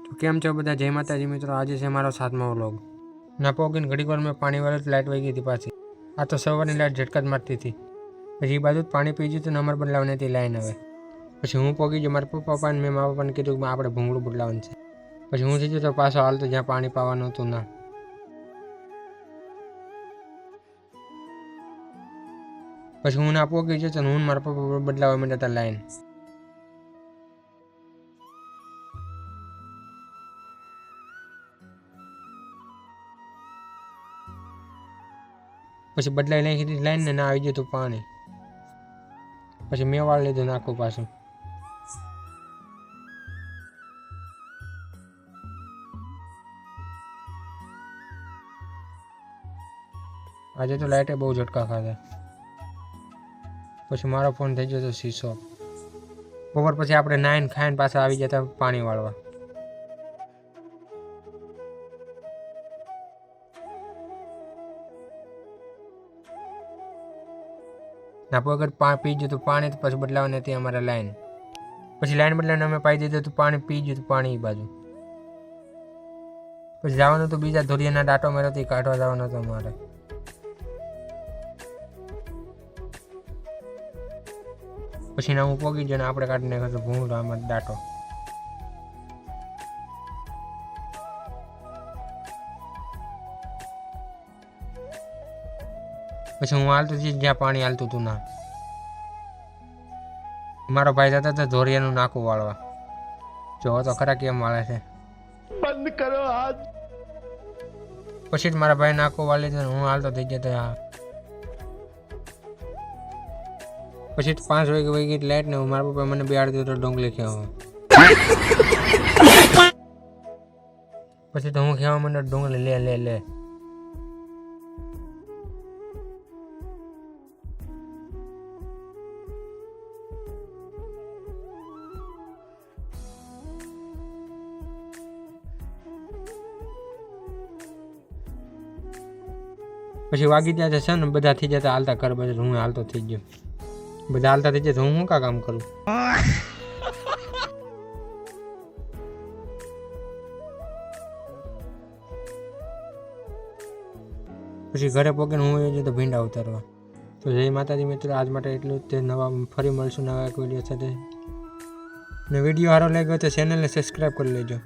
तो केम छो बधा जय माताजी मित्रों। आज है मारो 7मो व्लॉग। ना पोगीने घड़ी वार में पानी वाली लाइट वही गई थी पाછી। आ तो सवारनी लाइट झटका ज मारती थी। पछी बाजू पानी पी गयुं तो नंबर बदलावनी थी लाइन। हवे पछी हूँ पोगी गयो मारा पप्पा ने मारा पप्पा ने कीधुं के आपणे भूंगळुं बदलाववानुं छे। पछी हूँ थी गयो तो पाछो हालतो ज्यां पाणी पावानुं हतुं ना। पछी हूँ ना पोगी गयो तो हूँ मारा पप्पा बदलावा मांड्या हता लाइन। पछी बदलाई नाखी थी लाइन ने ना आई गयुं हतुं पाणी। पछी मैं वाळ लीधुं नाखું पाछુं। आज तो लाइटे बहु झटका खाधा। पछी मारो फोन थई गयो तो स्विच ऑफ। बपोर पछी आपणे नाईन खाईने पाछा आवी गया था पाणी वाळवा। ना अगर पी गयो तो पाणी तो पछी बदलावनी हती अमारे लाइन। पछी लाइन बदलावीने अमे पाई दीधुं तो पाणी पी गयुं तो पाणी ई बाजू। पछी जवानुं तो बीजा धोरियाना डाटो मार्यो तो काढवा जवानुं हतुं अमारे। पछी ना हूँ पोगी गयो ने आपणे काढी नाख्यो तो भूंगळो आमां डाटो। पछी हूँ हालतो थी ज्यां पाणी हालतुं हतुं ना। मारो भाई जतो तो धोरियानुं नाकું वाळवा। जो तो खरा केम वाळे छे। बंद करो हाथ। पछी मारा भाई नाकું वाળી तो हूँ हालतो थई गयो तो पछी 5 वागे वही गई लाइट ने मारा पप्पा मने बेहाड़ी दीधो तो डोंगली खेवा। पछी तो हूँ खेवा मने डोंगली ले ले ले। पछी वागी त्यां छे ने बधा थी जता हालता कर बजे हूँ हालतो थई गयो। बधा हालता थई जता हूँ का काम करूं। पछी घरे पोगीने हूँ ए तो भींडा उतारवा। तो जय माताजी मित्रों, आज माटे एटલું જ। नवा फरी मळशुं नवा एक विडियो साथे। ने विडियो सारो लाग्यो तो चेनल ने सब्सक्राइब कर लेजो।